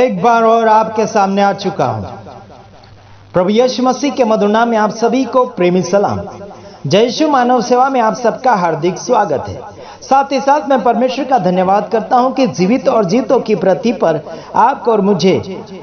एक बार और आपके सामने आ चुका हूं। प्रभु यीशु मसीह के मधुर नाम में आप सभी को प्रेमी सलाम। जय यीशु मानव सेवा में आप सबका हार्दिक स्वागत है। साथ ही साथ मैं परमेश्वर का धन्यवाद करता हूं कि जीवित और जीतों की पृथ्वी पर आपको और मुझे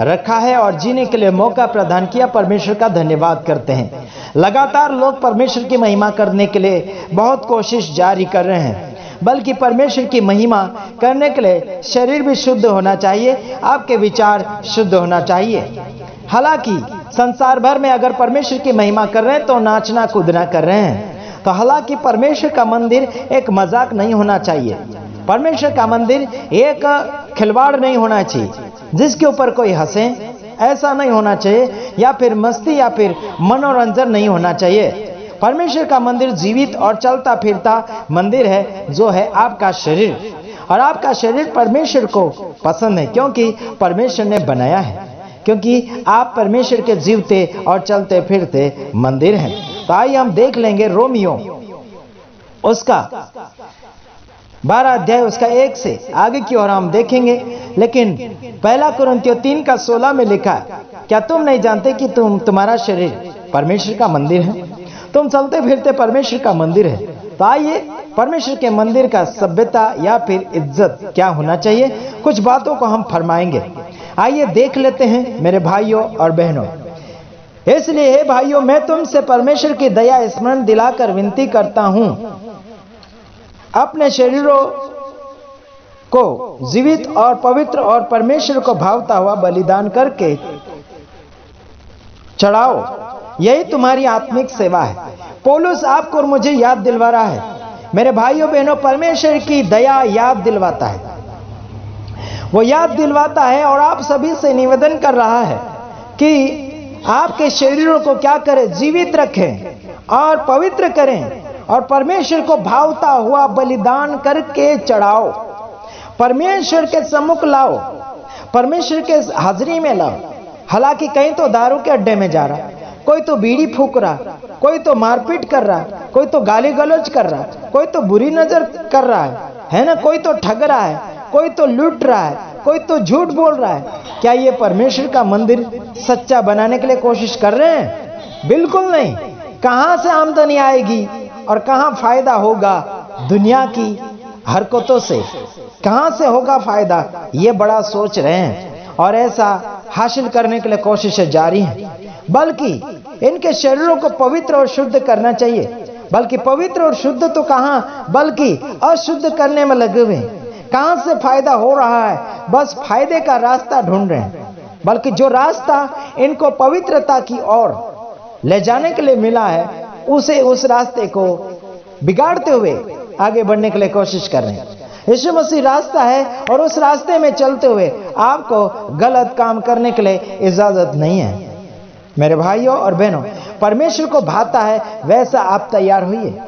रखा है और जीने के लिए मौका प्रदान किया। परमेश्वर का धन्यवाद करते हैं। लगातार लोग परमेश्वर की महिमा करने के लिए बहुत कोशिश जारी कर रहे हैं, बल्कि परमेश्वर की महिमा करने के लिए शरीर भी शुद्ध होना चाहिए, आपके विचार शुद्ध होना चाहिए। हालांकि संसार भर में अगर परमेश्वर की महिमा कर रहे हैं तो नाचना कूदना कर रहे हैं। तो हालांकि परमेश्वर का मंदिर एक मजाक नहीं होना चाहिए। परमेश्वर का मंदिर एक खिलवाड़ नहीं होना चाहिए जिसके ऊपर कोई हंसे, ऐसा नहीं होना चाहिए, या फिर मस्ती या फिर मनोरंजन नहीं होना चाहिए। परमेश्वर का मंदिर जीवित और चलता फिरता मंदिर है, जो है आपका शरीर। और आपका शरीर परमेश्वर को पसंद है क्योंकि परमेश्वर ने बनाया है, क्योंकि आप परमेश्वर के जीवते और चलते फिरते मंदिर हैं। तो आइए हम देख लेंगे रोमियो उसका 12 अध्याय उसका 1 से आगे की ओर हम देखेंगे। लेकिन पहला कुरिन्थियों 3:16 में लिखा है, क्या तुम नहीं जानते कि तुम्हारा शरीर परमेश्वर का मंदिर है, तुम चलते फिरते परमेश्वर का मंदिर है। तो आइए परमेश्वर के मंदिर का सभ्यता या फिर इज्जत क्या होना चाहिए, कुछ बातों को हम फरमाएंगे। आइए देख लेते हैं मेरे भाइयों और बहनों। इसलिए हे भाइयों, मैं तुमसे परमेश्वर की दया स्मरण दिलाकर विनती करता हूं, अपने शरीरों को जीवित और पवित्र और परमेश्वर को भावता हुआ बलिदान करके चढ़ाओ, यही तुम्हारी आत्मिक सेवा है। पौलुस आपको और मुझे याद दिलवा रहा है, मेरे भाइयों बहनों, परमेश्वर की दया याद दिलवाता है। वो याद दिलवाता है और आप सभी से निवेदन कर रहा है कि आपके शरीरों को क्या करें, जीवित रखें और पवित्र करें और परमेश्वर को भावता हुआ बलिदान करके चढ़ाओ, परमेश्वर के सम्मुख लाओ, परमेश्वर के हाजिरी में लाओ। हालांकि कहीं तो दारू के अड्डे में जा रहा, कोई तो बीड़ी फूक रहा, कोई तो मारपीट कर रहा, कोई तो गाली गलौज कर रहा, कोई तो बुरी नजर कर रहा है ना, कोई तो ठग रहा है, कोई तो लूट रहा है, कोई तो झूठ बोल रहा है। क्या ये परमेश्वर का मंदिर सच्चा बनाने के लिए कोशिश कर रहे हैं? बिल्कुल नहीं। कहां से आमदनी आएगी और कहां फायदा होगा दुनिया की हरकतों से, कहां से होगा फायदा, ये बड़ा सोच रहे हैं और ऐसा हासिल करने के लिए कोशिशें जारी हैं। बल्कि इनके शरीरों को पवित्र और शुद्ध करना चाहिए। बल्कि पवित्र और शुद्ध तो कहां, बल्कि अशुद्ध करने में लगे हुए। कहां से फायदा हो रहा है, बस फायदे का रास्ता ढूंढ रहे हैं। बल्कि जो रास्ता इनको पवित्रता की ओर ले जाने के लिए मिला है, उस रास्ते को बिगाड़ते हुए आगे बढ़ने के लिए कोशिश कर रहे हैं। यीशु मसीह रास्ता है और उस रास्ते में चलते हुए आपको गलत काम करने के लिए इजाजत नहीं है। मेरे भाइयों और बहनों, परमेश्वर को भाता है वैसा आप तैयार होइए।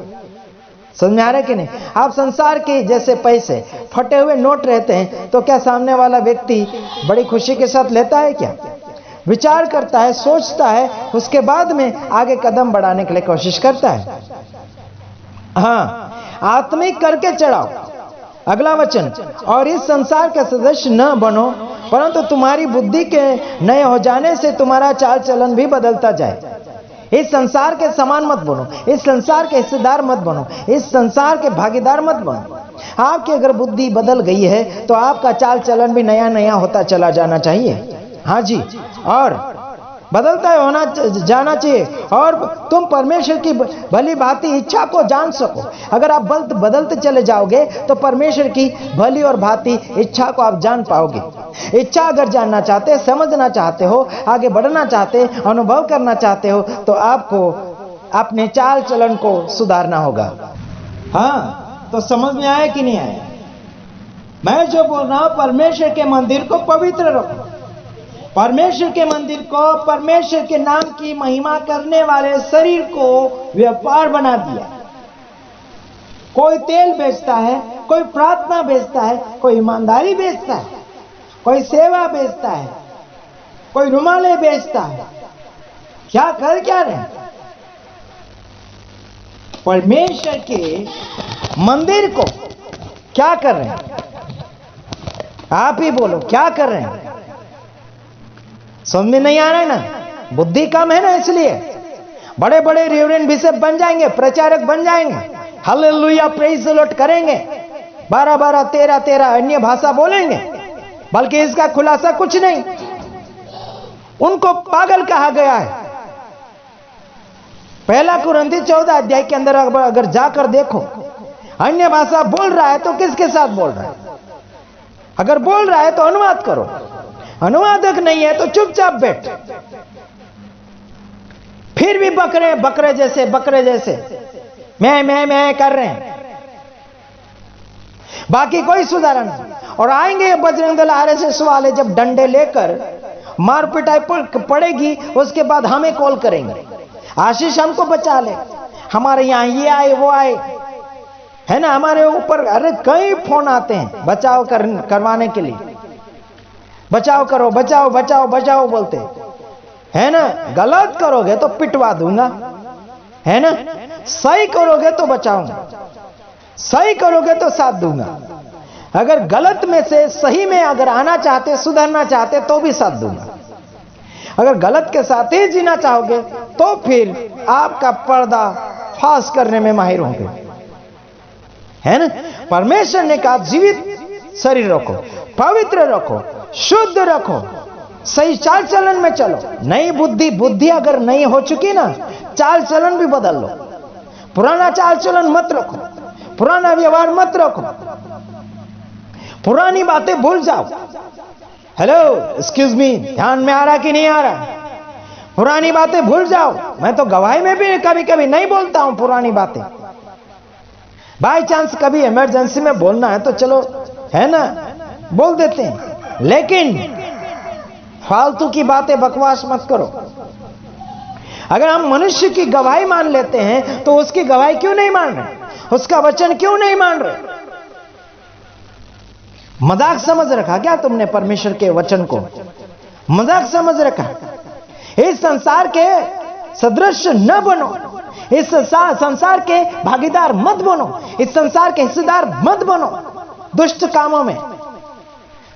समझ में आ रहा है कि नहीं? आप संसार के जैसे पैसे फटे हुए नोट रहते हैं तो क्या सामने वाला व्यक्ति बड़ी खुशी के साथ लेता है? क्या विचार करता है, सोचता है, उसके बाद में आगे कदम बढ़ाने के लिए कोशिश करता है। हाँ, आत्मिक करके चढ़ाओ। अगला वचन, और इस संसार के सदस्य न बनो, परंतु तुम्हारी बुद्धि के नए हो जाने से तुम्हारा चाल चलन भी बदलता जाए। इस संसार के समान मत बनो, इस संसार के हिस्सेदार मत बनो, इस संसार के भागीदार मत बनो। आपकी अगर बुद्धि बदल गई है तो आपका चाल चलन भी नया नया होता चला जाना चाहिए। हाँ जी, और बदलता होना जाना चाहिए और तुम परमेश्वर की भली भांति इच्छा को जान सको। अगर आप बदलते चले जाओगे तो परमेश्वर की भली और भांति इच्छा को आप जान पाओगे। इच्छा अगर जानना चाहते, समझना चाहते हो, आगे बढ़ना चाहते, अनुभव करना चाहते हो, तो आपको अपने चाल चलन को सुधारना होगा। हाँ, तो समझ में आया कि नहीं आया? मैं जो बोल रहा हूं, परमेश्वर के मंदिर को पवित्र रखो। परमेश्वर के मंदिर को, परमेश्वर के नाम की महिमा करने वाले शरीर को व्यापार बना दिया। कोई तेल बेचता है, कोई प्रार्थना बेचता है, कोई ईमानदारी बेचता है, कोई सेवा बेचता है, कोई रुमाले बेचता है। क्या कर क्या रहे? परमेश्वर के मंदिर को क्या कर रहे हैं? आप ही बोलो, क्या कर रहे हैं? समझ में नहीं आ रहा है ना, बुद्धि कम है ना, इसलिए बड़े बड़े रेवरेंड बिशप बन जाएंगे, प्रचारक बन जाएंगे, हालेलुया प्रेज द लॉर्ड करेंगे, 12-12, 13-13 अन्य भाषा बोलेंगे, बल्कि इसका खुलासा कुछ नहीं, उनको पागल कहा गया है। पहला कुरिन्थी 14 अध्याय के अंदर अगर जाकर देखो, अन्य भाषा बोल रहा है तो किसके साथ बोल रहा है? अगर बोल रहा है तो अनुवाद करो, अनुवादक नहीं है तो चुपचाप बैठ। फिर भी बकरे जैसे मैं कर रहे हैं, बाकी कोई सुधारण नहीं। और आएंगे बजरंग दल आरएसएस वाले, जब डंडे लेकर मार पिटाई पड़ेगी, उसके बाद हमें कॉल करेंगे, आशीष हमको बचा ले, हमारे यहां ये आए वो आए, है ना, हमारे ऊपर अरे कई फोन आते हैं बचाव करवाने के लिए, बचाव करो, बचाओ बोलते, है ना। गलत करोगे तो पिटवा दूंगा, है ना, सही करोगे तो बचाऊंगा, सही करोगे तो साथ दूंगा। अगर गलत में से सही में अगर आना चाहते, सुधरना चाहते, तो भी साथ दूंगा। अगर गलत के साथ ही जीना चाहोगे तो फिर आपका पर्दा फाश करने में माहिर होंगे, है ना। परमेश्वर ने कहा जीवित शरीर रखो, पवित्र रखो, शुद्ध रखो, सही चाल चलन में चलो। नई बुद्धि अगर नहीं हो चुकी ना, चाल चलन भी बदल लो। पुराना चाल चलन मत रखो, पुराना व्यवहार मत रखो, पुरानी बातें भूल जाओ। हेलो, एक्सक्यूज मी, ध्यान में आ रहा कि नहीं आ रहा? पुरानी बातें भूल जाओ। मैं तो गवाही में भी कभी कभी नहीं बोलता हूं पुरानी बातें, बाय चांस कभी इमरजेंसी में बोलना है तो चलो, है ना, बोल देते हैं, लेकिन फालतू की बातें बकवास मत करो। अगर हम मनुष्य की गवाही मान लेते हैं तो उसकी गवाही क्यों नहीं मान रहे, उसका वचन क्यों नहीं मान रहे? मजाक समझ रखा क्या तुमने परमेश्वर के वचन को? मजाक समझ रखा? इस संसार के सदृश न बनो, इस संसार के भागीदार मत बनो, इस संसार के हिस्सेदार मत बनो दुष्ट कामों में।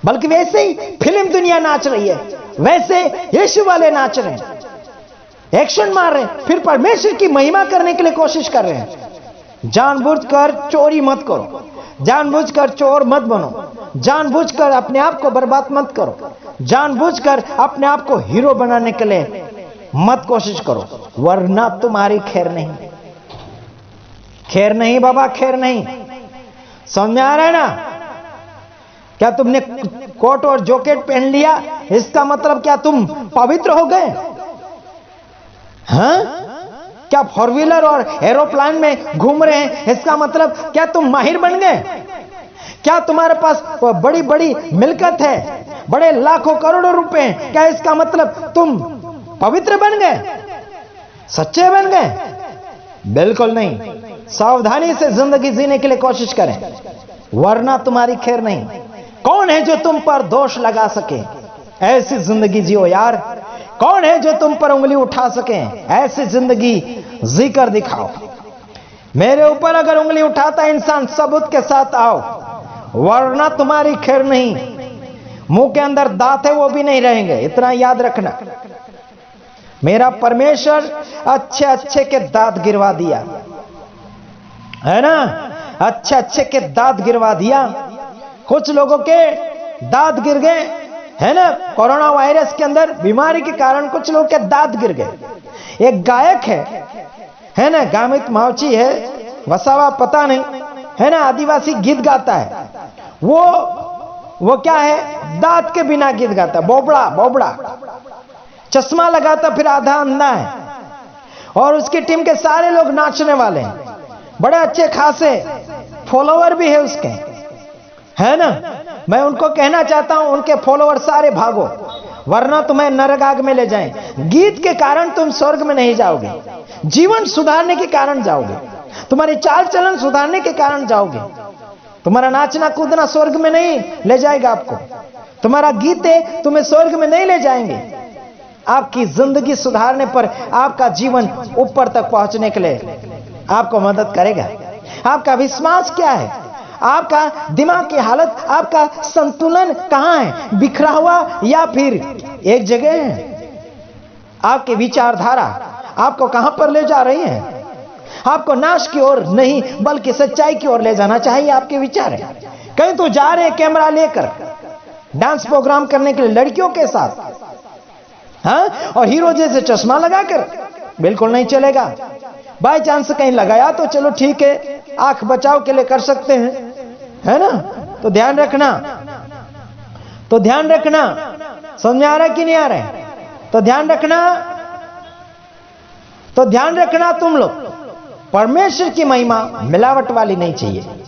बल्कि वैसे ही फिल्म दुनिया नाच रही है, वैसे यीशु वाले नाच रहे हैं, एक्शन मार रहे हैं, फिर परमेश्वर की महिमा करने के लिए कोशिश कर रहे हैं। जानबूझकर चोरी मत करो, जानबूझकर चोर मत बनो, जानबूझकर अपने आप को बर्बाद मत करो, जानबूझकर अपने आप को हीरो बनाने के लिए मत कोशिश करो, वरना तुम्हारी खैर नहीं। खैर नहीं बाबा, खैर नहीं। समझ में आ रहा है ना? क्या तुमने कोट और जैकेट पहन लिया, इसका मतलब क्या तुम पवित्र हो गए? हाँ? क्या फोर व्हीलर और एरोप्लेन में घूम रहे हैं, इसका मतलब क्या तुम माहिर बन गए? क्या तुम्हारे पास बड़ी बड़ी मिल्कत है, बड़े लाखों करोड़ों रुपए हैं, क्या इसका मतलब तुम पवित्र बन गए, सच्चे बन गए? बिल्कुल नहीं। सावधानी से जिंदगी जीने के लिए कोशिश करें, वरना तुम्हारी खैर नहीं। कौन है जो तुम पर दोष लगा सके? ऐसी जिंदगी जियो यार। कौन है जो तुम पर उंगली उठा सके? ऐसी जिंदगी जी कर दिखाओ। मेरे ऊपर अगर उंगली उठाता इंसान, सबूत के साथ आओ, वरना तुम्हारी खैर नहीं। मुंह के अंदर दांत है वो भी नहीं रहेंगे, इतना याद रखना। मेरा परमेश्वर अच्छे अच्छे के दांत गिरवा दिया, है ना, अच्छे अच्छे के दांत गिरवा दिया। कुछ लोगों के दांत गिर गए, है ना, कोरोना वायरस के अंदर बीमारी के कारण कुछ लोगों के दांत गिर गए। एक गायक है ना, गामित मावची है, वसावा पता नहीं, है ना, आदिवासी गीत गाता है। वो क्या है, दांत के बिना गीत गाता, बोबड़ा, चश्मा लगाता, फिर आधा अंधा है। और उसकी टीम के सारे लोग नाचने वाले हैं, बड़े अच्छे खासे फॉलोवर भी है उसके, है ना। मैं उनको कहना चाहता हूं, उनके फॉलोवर सारे भागो, वरना तुम्हें नरक में ले जाएं। गीत के कारण तुम स्वर्ग में नहीं जाओगे, जीवन सुधारने के कारण जाओगे, तुम्हारी चाल चलन सुधारने के कारण जाओगे। तुम्हारा नाचना कूदना स्वर्ग में नहीं ले जाएगा आपको, तुम्हारा गीते तुम्हें स्वर्ग में नहीं ले जाएंगे। आपकी जिंदगी सुधारने पर आपका जीवन ऊपर तक पहुंचने के लिए आपको मदद करेगा। आपका विश्वास क्या है, आपका दिमाग की हालत, आपका संतुलन कहां है, बिखरा हुआ या फिर एक जगह है। आपकी विचारधारा आपको कहां पर ले जा रही है? आपको नाश की ओर नहीं बल्कि सच्चाई की ओर ले जाना चाहिए आपके विचार है। कहीं तो जा रहे हैं कैमरा लेकर डांस प्रोग्राम करने के लिए लड़कियों के साथ, हाँ, और हीरो जैसे चश्मा लगाकर, बिल्कुल नहीं चलेगा। बाय चांस कहीं लगाया तो चलो ठीक है, आंख बचाव के लिए कर सकते हैं, है ना। तो ध्यान रखना, तो ध्यान रखना, समझ में आ रहा है कि नहीं आ रहा है? तो ध्यान रखना, तो ध्यान रखना तुम लोग, परमेश्वर की महिमा मिलावट वाली नहीं चाहिए।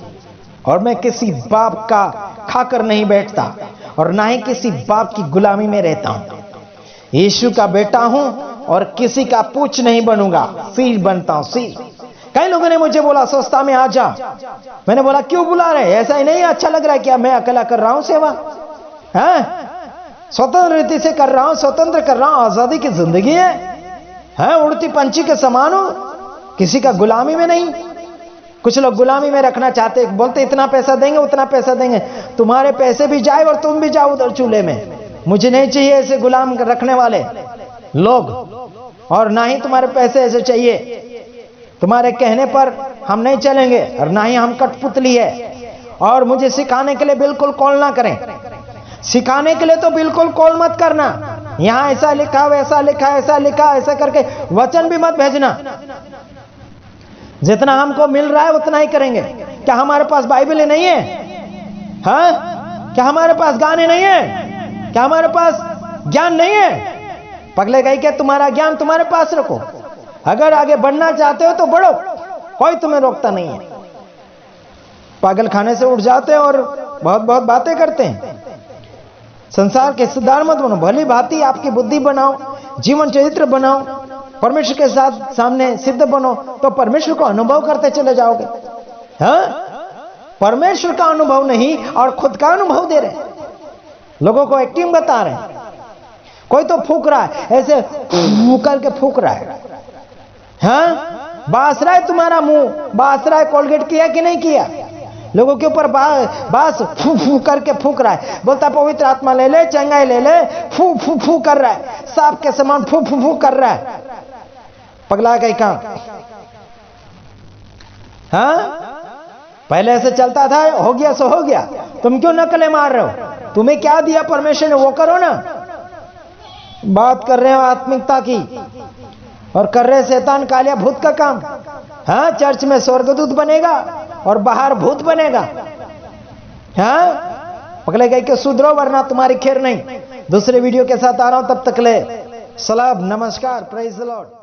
और मैं किसी बाप का खाकर नहीं बैठता और ना ही किसी बाप की गुलामी में रहता हूं। यीशु का बेटा हूं और किसी का पूछ नहीं बनूंगा, सील बनता हूं, सील। कई लोगों ने मुझे बोला संस्था में आ जा। मैंने बोला क्यों बुला रहे? ऐसा ही नहीं अच्छा लग रहा है क्या मैं अकेला कर रहा हूं सेवा? है, स्वतंत्र रीति से कर रहा हूं, स्वतंत्र कर रहा हूं, आजादी की जिंदगी है, उड़ती पंछी के समान हो, किसी का गुलामी में नहीं। कुछ लोग गुलामी में रखना चाहते, बोलते इतना पैसा देंगे उतना पैसा देंगे, तुम्हारे पैसे भी जाए और तुम भी जाओ उधर चूल्हे में। मुझे नहीं चाहिए ऐसे गुलाम रखने वाले लोग, और ना ही तुम्हारे पैसे ऐसे चाहिए। तुम्हारे कहने पर हम नहीं चलेंगे और ना ही हम कठपुतली है। और मुझे सिखाने के लिए बिल्कुल कॉल ना करें, सिखाने के लिए तो बिल्कुल कॉल मत करना। यहां ऐसा लिखा, वैसा लिखा, ऐसा लिखा, ऐसा करके वचन भी मत भेजना। जितना हमको मिल रहा है उतना ही करेंगे। क्या हमारे पास बाइबल नहीं है? हाँ, क्या हमारे पास गाने नहीं है? क्या हमारे पास ज्ञान नहीं है? पगले गई क्या? तुम्हारा ज्ञान तुम्हारे पास रखो। अगर आगे बढ़ना चाहते हो तो बढ़ो, कोई तुम्हें रोकता नहीं है। पागल खाने से उठ जाते हैं और बहुत बहुत बातें करते हैं। संसार के सिद्धार्थ मत बनो, भली भांति आपकी बुद्धि बनाओ, जीवन चरित्र बनाओ, परमेश्वर के साथ सामने सिद्ध बनो, तो परमेश्वर को अनुभव करते चले जाओगे। हाँ, परमेश्वर का अनुभव नहीं और खुद का अनुभव दे रहे, लोगों को एक्टिंग बता रहे हैं। कोई तो फूक रहा है, ऐसे करके फूक रहा है। हाँ, बास रहा है तुम्हारा मुंह, बास रहा है, कोलगेट किया कि नहीं किया? लोगों के ऊपर बास फू फू करके फूक रहा है, बोलता पवित्र आत्मा ले ले, चंगाई ले ले, फू फू फू कर रहा है, सांप के समान फू फू फू कर रहा है। पगला गई काम। हाँ, पहले ऐसे चलता था, हो गया सो हो गया। तुम क्यों नकलें मार रहे हो? तुम्हें क्या दिया परमेश्वर ने वो करो ना। बात कर रहे हो आत्मिकता की और कर रहे शैतान कालिया भूत का काम। हाँ, चर्च में स्वर्गदूत बनेगा और बाहर भूत बनेगा। हाँ, पकड़े गए कि सुधरो वरना तुम्हारी खैर नहीं। दूसरे वीडियो के साथ आ रहा हूं, तब तक ले सलाम, नमस्कार, प्रेज द लॉर्ड।